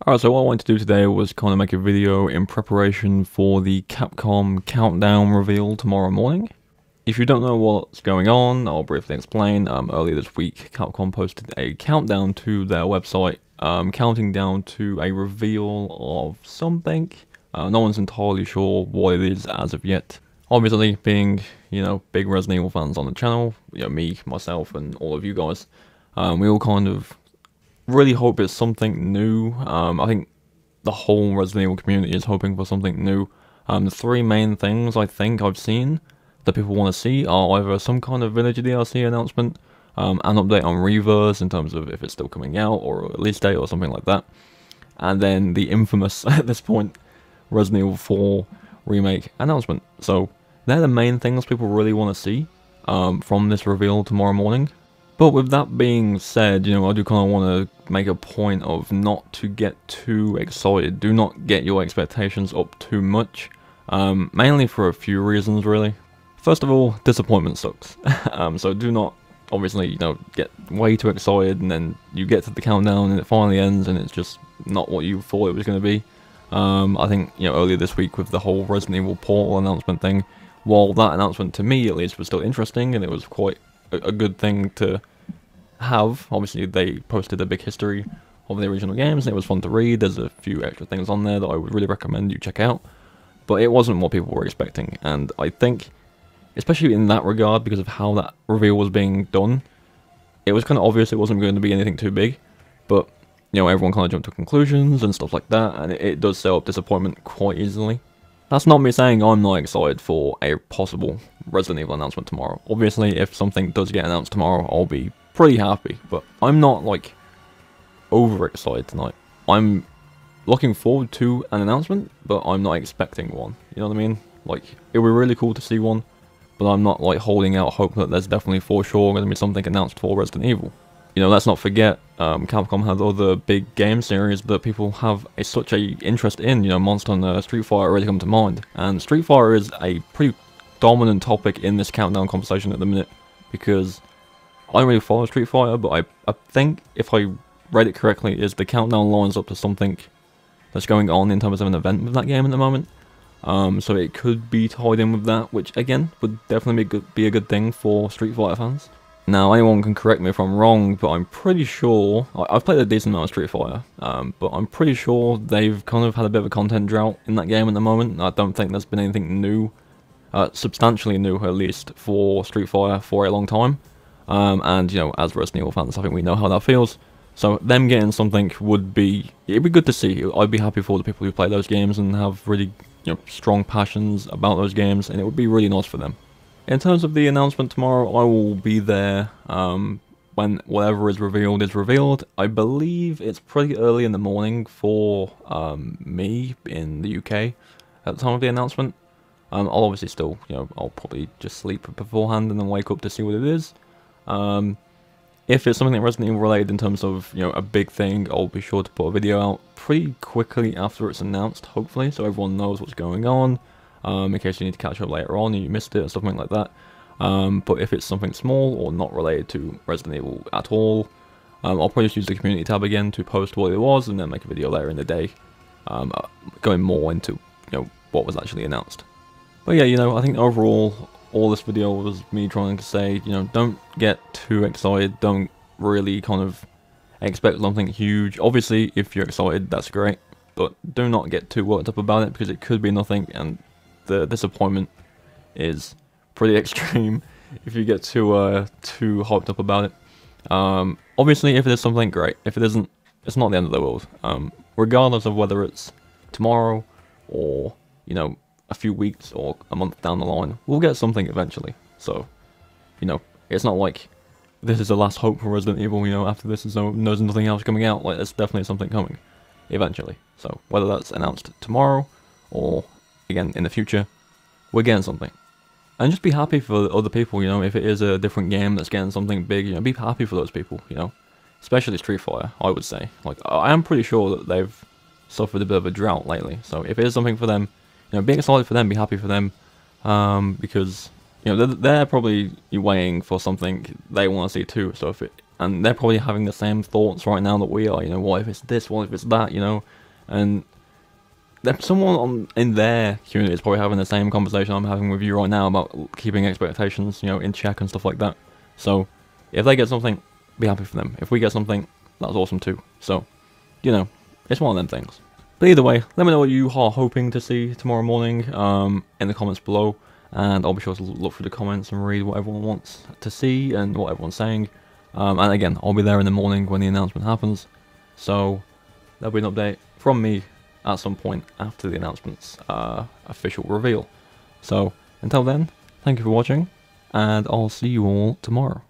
Alright, so what I wanted to do today was kind of make a video in preparation for the Capcom countdown reveal tomorrow morning. If you don't know what's going on, I'll briefly explain. Earlier this week, Capcom posted a countdown to their website, counting down to a reveal of something. No one's entirely sure what it is as of yet. Obviously, being, big Resident Evil fans on the channel, me, myself, and all of you guys, we all kind of really hope it's something new. I think the whole Resident Evil community is hoping for something new. The three main things I think I've seen that people want to see are either some kind of Village DLC announcement, an update on Reverse in terms of if it's still coming out, or a release date or something like that, and then the infamous, at this point, Resident Evil 4 Remake announcement. So they're the main things people really want to see from this reveal tomorrow morning. But with that being said, I do kind of want to make a point of not to get too excited. Do not get your expectations up too much, mainly for a few reasons, really. First of all, disappointment sucks. So do not, obviously, get way too excited and then you get to the countdown and it finally ends and it's just not what you thought it was going to be. I think, earlier this week with the whole Resident Evil Portal announcement thing, while that announcement to me at least was still interesting and it was quite a good thing to have. Obviously, they posted a big history of the original games and it was fun to read. There's a few extra things on there that I would really recommend you check out, but it wasn't what people were expecting, and I think, especially in that regard, because of how that reveal was being done, it was kind of obvious it wasn't going to be anything too big, but everyone kind of jumped to conclusions and stuff like that, and it does set up disappointment quite easily. That's not me saying I'm not excited for a possible Resident Evil announcement tomorrow. Obviously, if something does get announced tomorrow, I'll be pretty happy, but I'm not, overexcited tonight. I'm looking forward to an announcement, but I'm not expecting one. You know what I mean? It would be really cool to see one, but I'm not, holding out hope that there's definitely for sure going to be something announced for Resident Evil. Let's not forget, Capcom has other big game series that people have such a interest in. Monster and Street Fighter really come to mind, and Street Fighter is a pretty dominant topic in this countdown conversation at the minute, because I don't really follow Street Fighter, but I think, if I read it correctly, is the countdown lines up to something that's going on in terms of an event with that game at the moment. So it could be tied in with that, which again would definitely be a good thing for Street Fighter fans. Now, anyone can correct me if I'm wrong, but I'm pretty sure, I've played a decent amount of Street Fighter, but I'm pretty sure they've kind of had a bit of a content drought in that game at the moment. I don't think there's been anything new, substantially new at least, for Street Fighter for a long time. And, as Resident Evil fans, I think we know how that feels. So them getting something it'd be good to see. I'd be happy for the people who play those games and have really, strong passions about those games, and it would be really nice for them. In terms of the announcement tomorrow, I will be there when whatever is revealed. I believe it's pretty early in the morning for me in the UK at the time of the announcement. I'll obviously still, I'll probably just sleep beforehand and then wake up to see what it is. If it's something Resident Evil related in terms of, a big thing, I'll be sure to put a video out pretty quickly after it's announced, hopefully, so everyone knows what's going on. In case you need to catch up later on and you missed it or something like that. But if it's something small or not related to Resident Evil at all, I'll probably just use the community tab again to post what it was and then make a video later in the day, going more into what was actually announced. But yeah, I think overall all this video was me trying to say, don't get too excited, don't really kind of expect something huge. Obviously, if you're excited, that's great, but do not get too worked up about it, because it could be nothing, and the disappointment is pretty extreme if you get too hyped up about it. Obviously, if it is something, great. If it isn't, it's not the end of the world. Regardless of whether it's tomorrow or, a few weeks or a month down the line, we'll get something eventually. So, it's not like this is the last hope for Resident Evil, after this there's nothing else coming out. There's definitely something coming eventually. So, whether that's announced tomorrow or again in the future, we're getting something. And just be happy for other people, if it is a different game that's getting something big, be happy for those people, especially Street Fighter, I would say. I am pretty sure that they've suffered a bit of a drought lately, so if it is something for them, be excited for them, be happy for them, because they're probably waiting for something they want to see too. So if it and they're probably having the same thoughts right now that we are. You know, what if it's this? What if it's that? You know, and someone in their community is probably having the same conversation I'm having with you right now about keeping expectations, you know, in check and stuff like that. So, if they get something, be happy for them. If we get something, that's awesome too. So, you know, it's one of them things. But either way, let me know what you are hoping to see tomorrow morning in the comments below, and I'll be sure to look through the comments and read what everyone wants to see and what everyone's saying. And again, I'll be there in the morning when the announcement happens. So, there'll be an update from me at some point after the announcement's official reveal. So, until then, thank you for watching, and I'll see you all tomorrow.